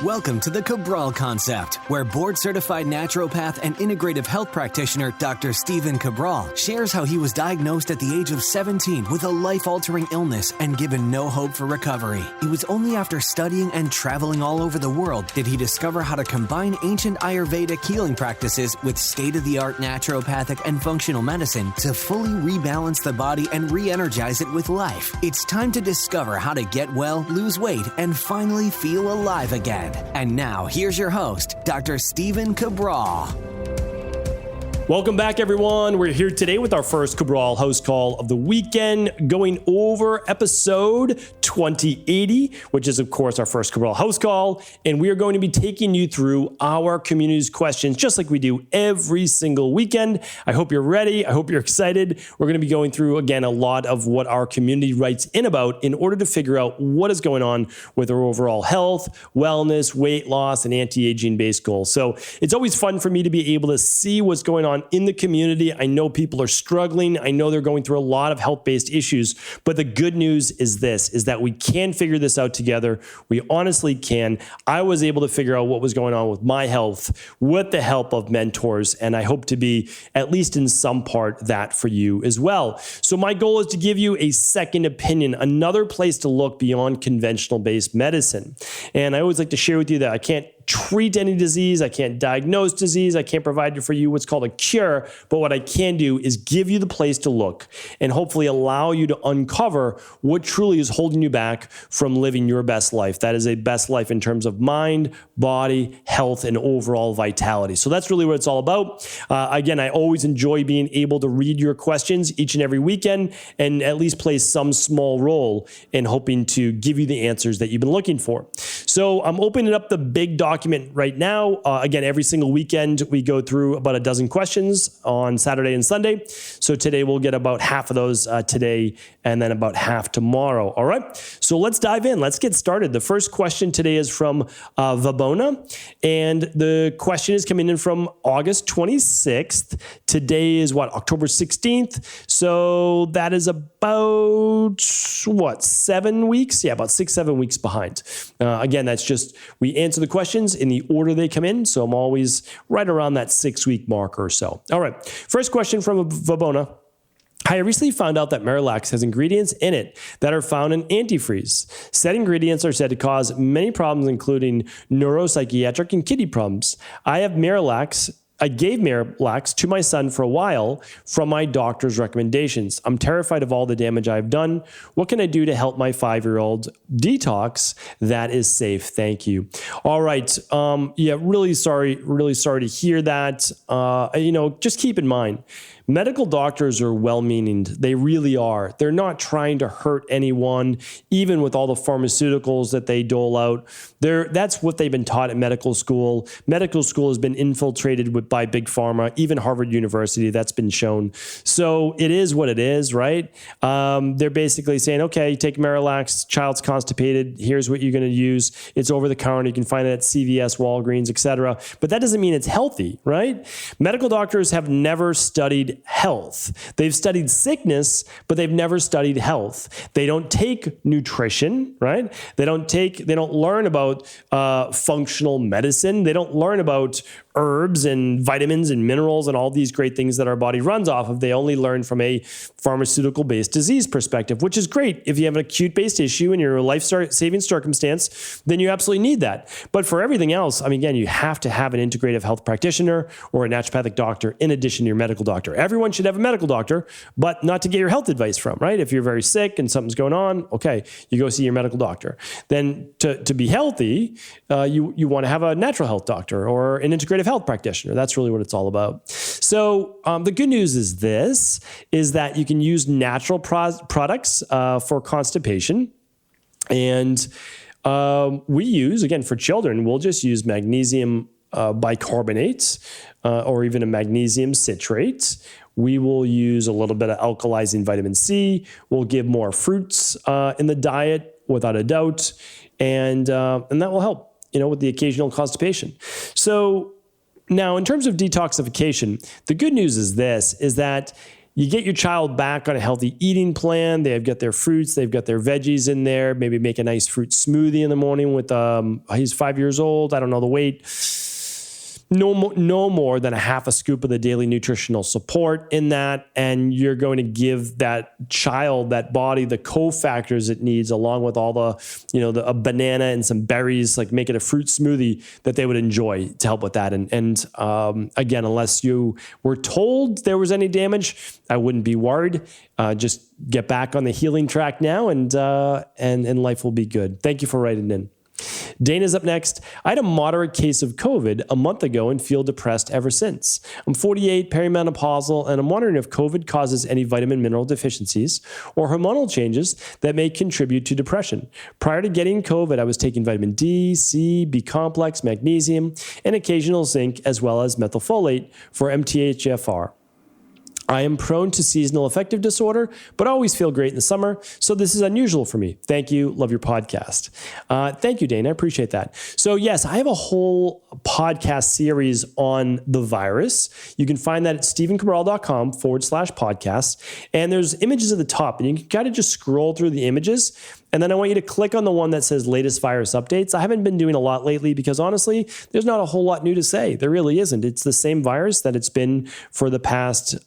Welcome to the Cabral Concept, where board-certified naturopath and integrative health practitioner Dr. Stephen Cabral shares how he was diagnosed at the age of 17 with a life-altering illness and given no hope for recovery. It was only after studying and traveling all over the world did he discover how to combine ancient Ayurvedic healing practices with state-of-the-art naturopathic and functional medicine to fully rebalance the body and re-energize it with life. It's time to discover how to get well, lose weight, and finally feel alive again. And now, here's your host, Dr. Stephen Cabral. Welcome back, everyone. We're here today with our first Cabral HouseCall of the weekend, going over episode 2080, which is, of course, our first Cabral HouseCall. And we are going to be taking you through our community's questions, just like we do every single weekend. I hope you're ready. I hope you're excited. We're going to be going through, again, a lot of what our community writes in about in order to figure out what is going on with our overall health, wellness, weight loss, and anti-aging based goals. So it's always fun for me to be able to see what's going on in the community. I know people are struggling. I know they're going through a lot of health-based issues, but the good news is this, is that we can figure this out together. We honestly can. I was able to figure out what was going on with my health with the help of mentors, and I hope to be, at least in some part, that for you as well. So my goal is to give you a second opinion, another place to look beyond conventional-based medicine. And I always like to share with you that I can't treat any disease. I can't diagnose disease. I can't provide for you what's called a cure. But what I can do is give you the place to look and hopefully allow you to uncover what truly is holding you back from living your best life. That is a best life in terms of mind, body, health, and overall vitality. So that's really what it's all about. Again, I always enjoy being able to read your questions each and every weekend and at least play some small role in hoping to give you the answers that you've been looking for. So I'm opening up the big document right now. Again, every single weekend, we go through about a dozen questions on Saturday and Sunday. So today we'll get about half of those today and then about half tomorrow. All right. So let's dive in. Let's get started. The first question today is from Vabona. And the question is coming in from August 26th. Today is October 16th. So that is about 7 weeks? Yeah, about 6-7 weeks behind. Again, that's just, we answer the questions in the order they come in. So I'm always right around that 6-week mark or so. All right. First question from Vabona. I recently found out that miralax has ingredients in it that are found in antifreeze. Said ingredients are said to cause many problems, including neuropsychiatric and kidney problems. I gave miralax to my son for a while from my doctor's recommendations. I'm terrified of all the damage I've done. What can I do to help my 5-year-old detox that is safe? Thank you. All right. Yeah, really sorry to hear that. Just keep in mind, medical doctors are well-meaning. They really are. They're not trying to hurt anyone, even with all the pharmaceuticals that they dole out. That's what they've been taught at medical school. Medical school has been infiltrated by big pharma, even Harvard University, that's been shown. So it is what it is, right? They're basically saying, okay, you take miralax, child's constipated, here's what you're going to use. It's over the counter. You can find it at CVS, Walgreens, etc. But that doesn't mean it's healthy, right? Medical doctors have never studied health. They've studied sickness, but they've never studied health. They don't take nutrition, right? They don't learn about functional medicine. They don't learn about herbs and vitamins and minerals and all these great things that our body runs off of. They only learn from a pharmaceutical-based disease perspective, which is great. If you have an acute-based issue in your life-saving circumstance, then you absolutely need that. But for everything else, again, you have to have an integrative health practitioner or a naturopathic doctor in addition to your medical doctor. Everyone should have a medical doctor, but not to get your health advice from, right? If you're very sick and something's going on, okay, you go see your medical doctor. Then to be healthy, you want to have a natural health doctor or an integrative health practitioner. That's really what it's all about. So the good news is that you can use natural products for constipation. And we use, again, for children, we'll just use magnesium bicarbonate or even a magnesium citrate. We will use a little bit of alkalizing vitamin C. We'll give more fruits in the diet without a doubt. And that will help, with the occasional constipation. So now in terms of detoxification, the good news is that you get your child back on a healthy eating plan. They've got their fruits, they've got their veggies in there. Maybe make a nice fruit smoothie in the morning with, he's 5 years old. I don't know the weight. No more than a half a scoop of the daily nutritional support in that. And you're going to give that child, that body, the cofactors it needs, along with all the, a banana and some berries, like make it a fruit smoothie that they would enjoy to help with that. And again, unless you were told there was any damage, I wouldn't be worried. Just get back on the healing track now and life will be good. Thank you for writing in. Dana's up next. I had a moderate case of COVID a month ago and feel depressed ever since. I'm 48, perimenopausal, and I'm wondering if COVID causes any vitamin mineral deficiencies or hormonal changes that may contribute to depression. Prior to getting COVID, I was taking vitamin D, C, B complex, magnesium, and occasional zinc, as well as methylfolate for mthfr. I am prone to seasonal affective disorder, but I always feel great in the summer, so this is unusual for me. Thank you. Love your podcast. Thank you, Dana. I appreciate that. So yes, I have a whole podcast series on the virus. You can find that at stevencabral.com/podcast. And there's images at the top, and you can kind of just scroll through the images. And then I want you to click on the one that says latest virus updates. I haven't been doing a lot lately because honestly, there's not a whole lot new to say. There really isn't. It's the same virus that it's been for the past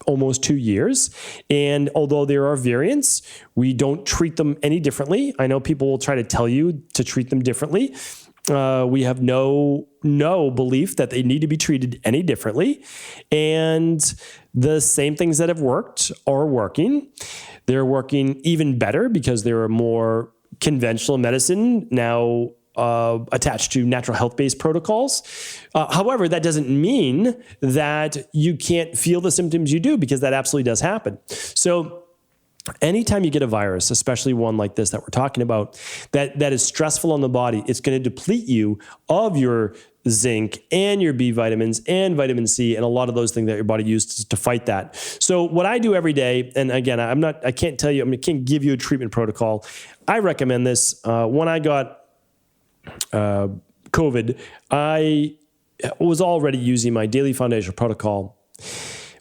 almost 2 years. And although there are variants, we don't treat them any differently. I know people will try to tell you to treat them differently. We have no belief that they need to be treated any differently. And the same things that have worked are working. They're working even better because there are more conventional medicine now attached to natural health-based protocols. However, that doesn't mean that you can't feel the symptoms you do, because that absolutely does happen. So anytime you get a virus, especially one like this that we're talking about, that is stressful on the body, it's going to deplete you of your zinc and your B vitamins and vitamin C and a lot of those things that your body uses to fight that. So what I do every day, and again, I can't tell you, I can't give you a treatment protocol. I recommend this. When I got COVID, I was already using my daily foundational protocol,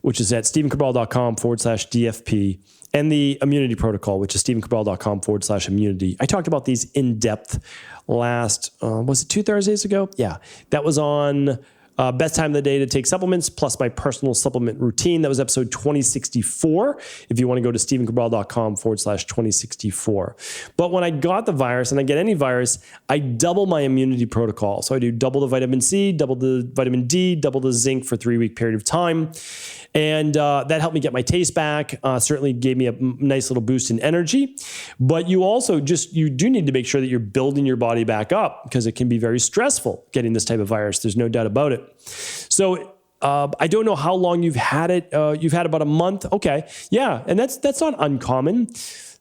which is at stevencabral.com/DFP, and the immunity protocol, which is stevencabral.com/immunity. I talked about these in depth last, was it 2 Thursdays ago? Yeah, that was on best time of the day to take supplements, plus my personal supplement routine. That was episode 2064. If you want to go to stevencabral.com/2064. But when I got the virus, and I get any virus, I double my immunity protocol. So I do double the vitamin C, double the vitamin D, double the zinc for a 3-week period of time. And that helped me get my taste back. Certainly gave me a nice little boost in energy. But you also you do need to make sure that you're building your body back up, because it can be very stressful getting this type of virus. There's no doubt about it. So I don't know how long you've had it. You've had about a month. Okay. Yeah. And that's not uncommon.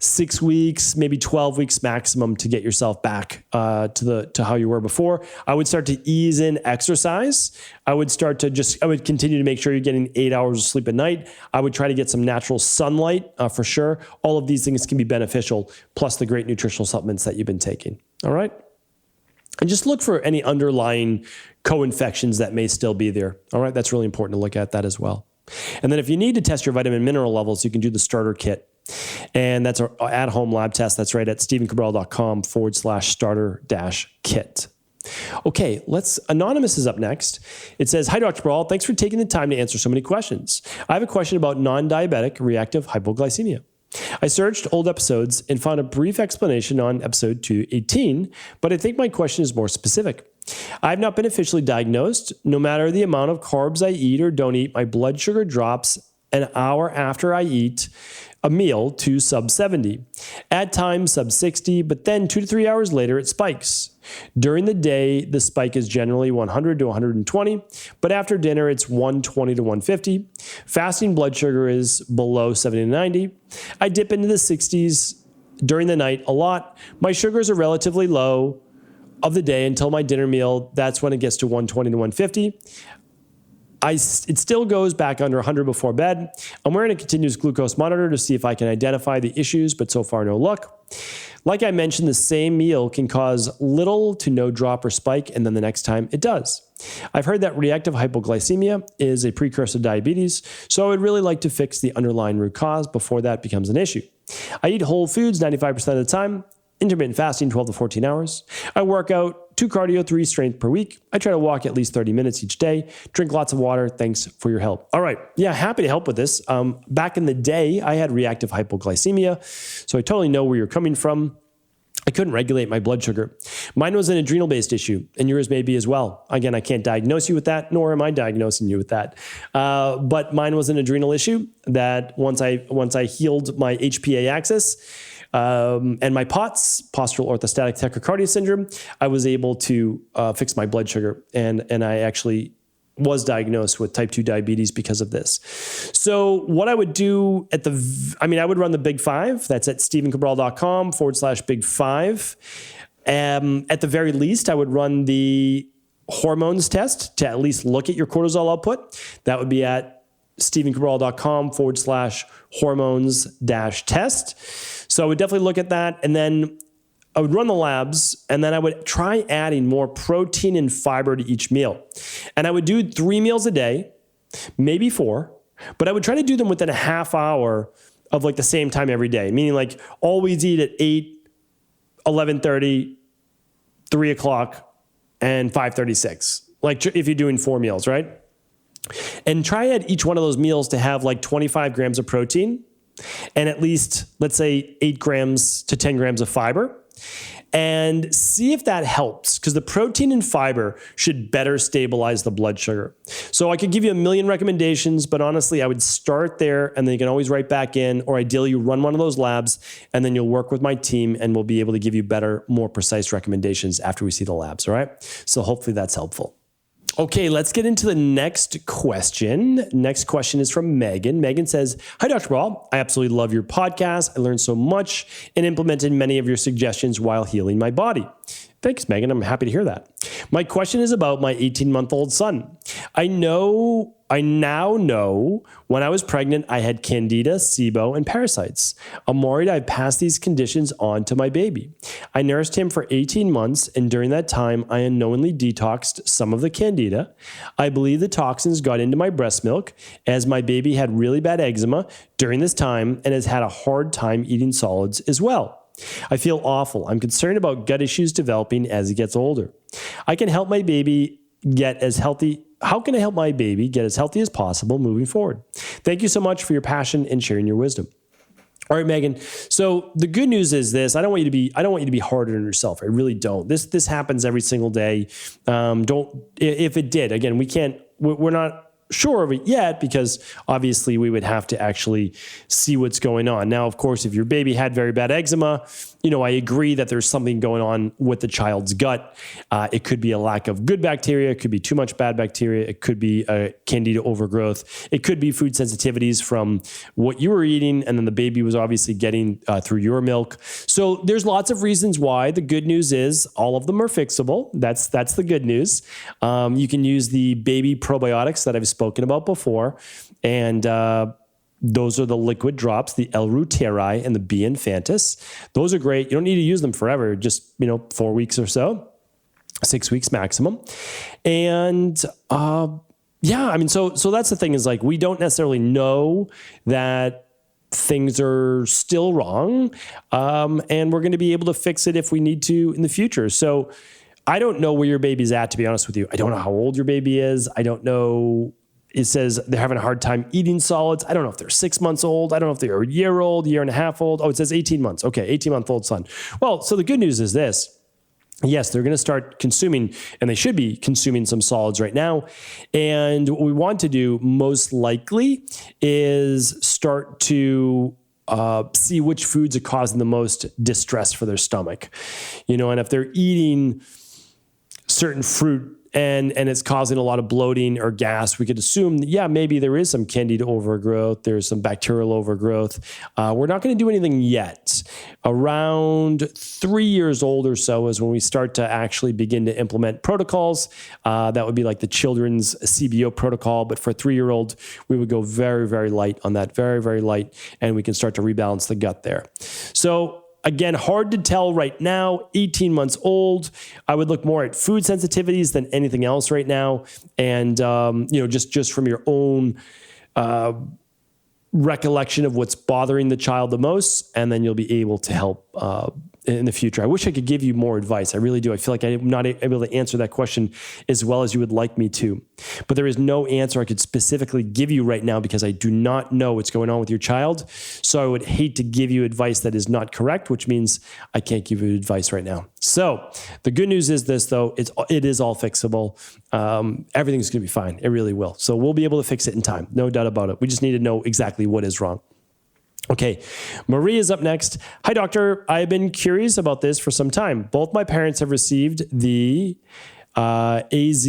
6 weeks, maybe 12 weeks maximum to get yourself back to how you were before. I would start to ease in exercise. I would continue to make sure you're getting 8 hours of sleep a night. I would try to get some natural sunlight for sure. All of these things can be beneficial, plus the great nutritional supplements that you've been taking. All right. And just look for any underlying co-infections that may still be there. All right. That's really important to look at that as well. And then if you need to test your vitamin mineral levels, you can do the starter kit. And that's our at-home lab test. That's right at stevencabral.com/starter-kit. Okay, Anonymous is up next. It says, "Hi, Dr. Cabral. Thanks for taking the time to answer so many questions. I have a question about non-diabetic reactive hypoglycemia. I searched old episodes and found a brief explanation on episode 218, but I think my question is more specific. I have not been officially diagnosed. No matter the amount of carbs I eat or don't eat, my blood sugar drops an hour after I eat a meal to sub 70. At times sub 60, but then 2 to 3 hours later it spikes. During the day, the spike is generally 100 to 120, but after dinner it's 120 to 150. Fasting blood sugar is below 70 to 90. I dip into the 60s during the night a lot. My sugars are relatively low of the day until my dinner meal. That's when it gets to 120 to 150. It still goes back under 100 before bed. I'm wearing a continuous glucose monitor to see if I can identify the issues, but so far no luck. Like I mentioned, the same meal can cause little to no drop or spike, and then the next time it does. I've heard that reactive hypoglycemia is a precursor to diabetes, so I would really like to fix the underlying root cause before that becomes an issue. I eat whole foods 95% of the time, intermittent fasting 12 to 14 hours. I work out 2 cardio, 3 strength per week. I try to walk at least 30 minutes each day, drink lots of water. Thanks for your help. All right. Yeah, happy to help with this. Back in the day, I had reactive hypoglycemia, so I totally know where you're coming from. I couldn't regulate my blood sugar. Mine was an adrenal-based issue, and yours may be as well. Again, I can't diagnose you with that, nor am I diagnosing you with that. But mine was an adrenal issue that once I healed my HPA axis and my POTS, postural orthostatic tachycardia syndrome, I was able to fix my blood sugar, and I actually was diagnosed with type 2 diabetes because of this. So what I would do I would run the Big 5. That's at stevencabral.com/Big 5. At the very least, I would run the hormones test to at least look at your cortisol output. That would be at stevencabral.com/hormones-test. So I would definitely look at that. And then I would run the labs, and then I would try adding more protein and fiber to each meal. And I would do 3 meals a day, maybe 4, but I would try to do them within a half hour of like the same time every day, meaning like always eat at 8, 11:30, 3 o'clock, and 5:36. Like if you're doing 4 meals, right? And try at each one of those meals to have like 25 grams of protein and at least, let's say, 8 grams to 10 grams of fiber. And see if that helps, because the protein and fiber should better stabilize the blood sugar. So I could give you a million recommendations, but honestly, I would start there, and then you can always write back in, or ideally you run one of those labs, and then you'll work with my team, and we'll be able to give you better, more precise recommendations after we see the labs, all right? So hopefully that's helpful. Okay, let's get into the next question. Next question is from Megan. Megan says, "Hi, Dr. Ball. I absolutely love your podcast. I learned so much and implemented many of your suggestions while healing my body." Thanks, Megan. I'm happy to hear that. My question is about my 18-month-old son. I now know when I was pregnant, I had candida, SIBO, and parasites. I'm worried I've passed these conditions on to my baby. I nursed him for 18 months, and during that time, I unknowingly detoxed some of the candida. I believe the toxins got into my breast milk, as my baby had really bad eczema during this time and has had a hard time eating solids as well. I feel awful. I'm concerned about gut issues developing as he gets older. How can I help my baby get as healthy as possible moving forward? Thank you so much for your passion and sharing your wisdom. All right, Megan. So the good news is this: I don't want you to be harder on yourself. I really don't. This happens every single day. If it did, again, we're not sure of it yet, because obviously we would have to actually see what's going on. Now, of course, if your baby had very bad eczema, I agree that there's something going on with the child's gut. It could be a lack of good bacteria. It could be too much bad bacteria. It could be a candida overgrowth. It could be food sensitivities from what you were eating, and then the baby was obviously getting through your milk. So there's lots of reasons why. The good news is all of them are fixable. That's the good news. You can use the baby probiotics that I've spoken about before, and those are the liquid drops, the L-Reuteri and the B. infantis. Those are great. You don't need to use them forever, just 4 weeks or so, 6 weeks maximum. And so that's the thing, is like, we don't necessarily know that things are still wrong, and we're going to be able to fix it if we need to in the future. So I don't know where your baby's at, to be honest with you. I don't know how old your baby is. I don't know. It says they're having a hard time eating solids. I don't know if they're 6 months old. I don't know if they're a year old, year and a half old. Oh, it says 18 months. Okay, 18-month-old son. Well, so the good news is this. Yes, they're going to start consuming, and they should be consuming some solids right now. And what we want to do most likely is start to see which foods are causing the most distress for their stomach. And if they're eating certain fruit and it's causing a lot of bloating or gas, we could assume that, maybe there is some candida overgrowth, there's some bacterial overgrowth. We're not going to do anything yet. Around 3 years old or so is when we start to actually begin to implement protocols. That would be like the children's CBO protocol, but for a 3-year-old, we would go very, very light on that, very, very light, and we can start to rebalance the gut there. So again, hard to tell right now, 18 months old. I would look more at food sensitivities than anything else right now. And, just from your own recollection of what's bothering the child the most, and then you'll be able to help in the future. I wish I could give you more advice. I really do. I feel like I'm not able to answer that question as well as you would like me to. But there is no answer I could specifically give you right now because I do not know what's going on with your child. So I would hate to give you advice that is not correct, which means I can't give you advice right now. So the good news is this, though, it is all fixable. Everything's going to be fine. It really will. So we'll be able to fix it in time. No doubt about it. We just need to know exactly what is wrong. Okay, Marie is up next. Hi, doctor. I've been curious about this for some time. Both my parents have received the AZ,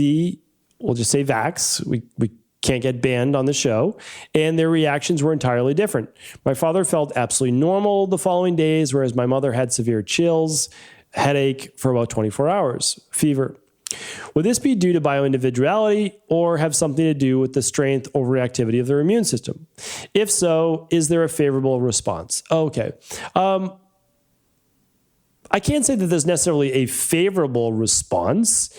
we'll just say Vax. We can't get banned on the show, and their reactions were entirely different. My father felt absolutely normal the following days, whereas my mother had severe chills, headache for about 24 hours, fever. Would this be due to bioindividuality or have something to do with the strength or reactivity of their immune system? If so, is there a favorable response? Okay. I can't say that there's necessarily a favorable response.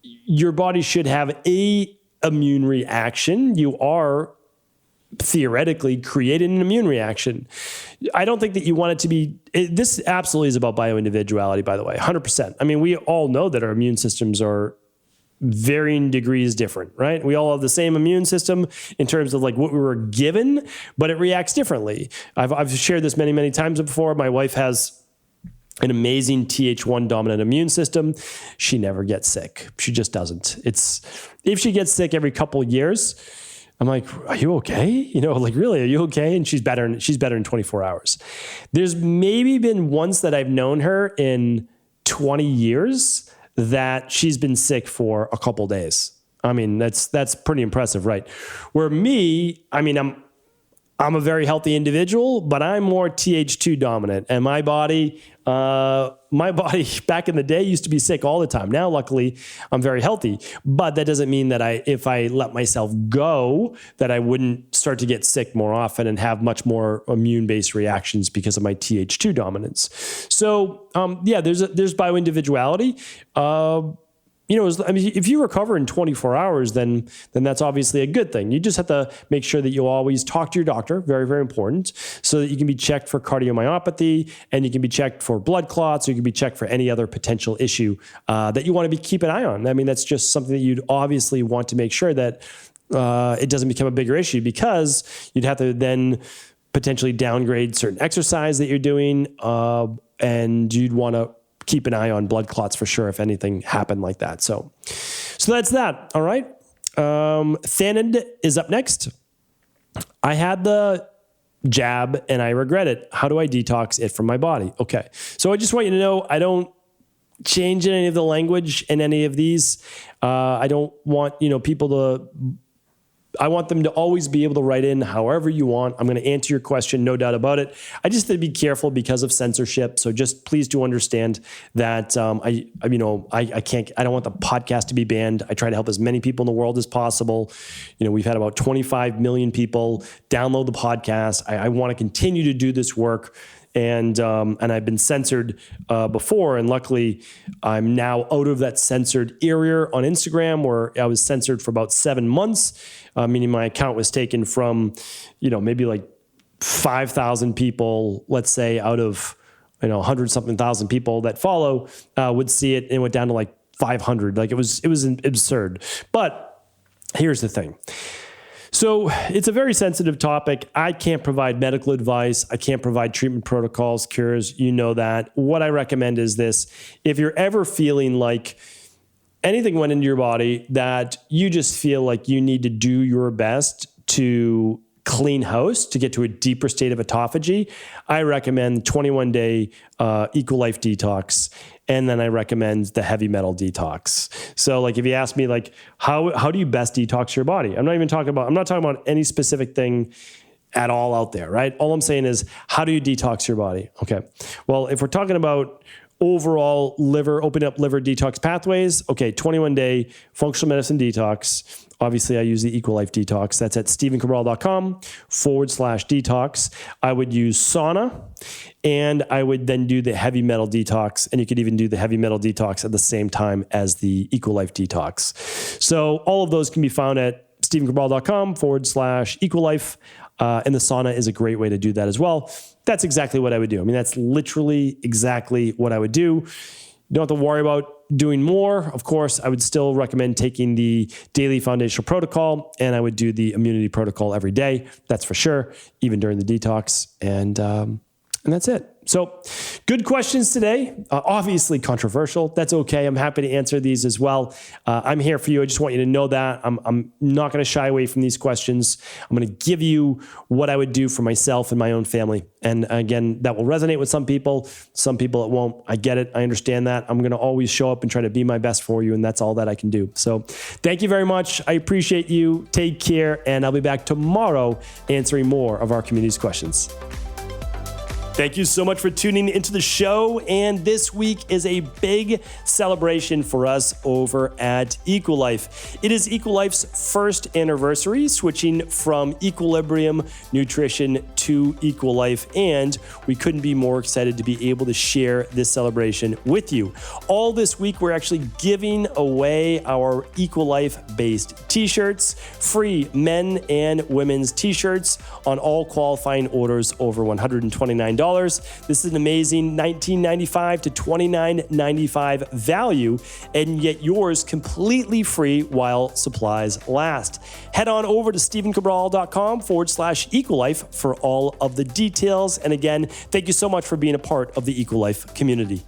Your body should have an immune reaction. You are theoretically creating an immune reaction. I don't think that you want it to be, this absolutely is about bioindividuality, by the way, 100%. I mean, we all know that our immune systems are varying degrees different, right? We all have the same immune system in terms of like what we were given, but it reacts differently. I've shared this many, many times before. My wife has an amazing Th1 dominant immune system. She never gets sick. She just doesn't. If she gets sick every couple of years, I'm like, are you okay? Really, are you okay? And she's better in 24 hours. There's maybe been once that I've known her in 20 years that she's been sick for a couple days. I mean, that's pretty impressive, right? Where me, I mean, I'm a very healthy individual, but I'm more Th2 dominant, and my body back in the day used to be sick all the time. Now, luckily, I'm very healthy, but that doesn't mean that if I let myself go, that I wouldn't start to get sick more often and have much more immune-based reactions because of my Th2 dominance. So, there's bioindividuality. If you recover in 24 hours, then that's obviously a good thing. You just have to make sure that you always talk to your doctor, very, very important, so that you can be checked for cardiomyopathy and you can be checked for blood clots, or you can be checked for any other potential issue that you want to keep an eye on. I mean, that's just something that you'd obviously want to make sure that it doesn't become a bigger issue, because you'd have to then potentially downgrade certain exercise that you're doing, and you'd want to keep an eye on blood clots for sure if anything happened like that. So that's that. All right. Thanid is up next. I had the jab and I regret it. How do I detox it from my body? Okay. So I just want you to know, I don't change any of the language in any of these. I don't want, I want them to always be able to write in however you want. I'm going to answer your question, no doubt about it. I just have to be careful because of censorship. So just please do understand that I don't want the podcast to be banned. I try to help as many people in the world as possible. We've had about 25 million people download the podcast. I want to continue to do this work. And I've been censored before, and luckily I'm now out of that censored area on Instagram, where I was censored for about 7 months, meaning my account was taken from, maybe like 5,000 people, let's say, out of 100-something thousand people that follow would see it, and it went down to like 500. Like it was absurd. But here's the thing. So it's a very sensitive topic. I can't provide medical advice. I can't provide treatment protocols, cures. You know that. What I recommend is this. If you're ever feeling like anything went into your body that you just feel like you need to do your best to clean house to get to a deeper state of autophagy, I recommend 21-day Equilife detox. And then I recommend the heavy metal detox. So like if you ask me like, how do you best detox your body? I'm not talking about any specific thing at all out there, right? All I'm saying is, how do you detox your body? Okay. Well, if we're talking about overall open up liver detox pathways. Okay, 21-day functional medicine detox. Obviously, I use the EqualLife Detox. That's at stephencabral.com/detox. I would use sauna, and I would then do the heavy metal detox. And you could even do the heavy metal detox at the same time as the EqualLife Detox. So all of those can be found at stephencabral.com/EqualLife. And the sauna is a great way to do that as well. That's exactly what I would do. I mean, that's literally exactly what I would do. You don't have to worry about doing more. Of course, I would still recommend taking the daily foundational protocol, and I would do the immunity protocol every day. That's for sure, even during the detox. And that's it. So good questions today. Obviously controversial. That's okay. I'm happy to answer these as well. I'm here for you. I just want you to know that. I'm not going to shy away from these questions. I'm going to give you what I would do for myself and my own family. And again, that will resonate with some people it won't. I get it. I understand that. I'm going to always show up and try to be my best for you. And that's all that I can do. So thank you very much. I appreciate you. Take care. And I'll be back tomorrow answering more of our community's questions. Thank you so much for tuning into the show. And this week is a big celebration for us over at EqualLife. It is EqualLife's first anniversary, switching from Equilibrium Nutrition to EqualLife. And we couldn't be more excited to be able to share this celebration with you. All this week, we're actually giving away our EqualLife-based t-shirts, free men and women's t-shirts on all qualifying orders over $129. This is an amazing $19.95 to $29.95 value, and get yours completely free while supplies last. Head on over to stephencabral.com/EqualLife for all of the details. And again, thank you so much for being a part of the EqualLife community.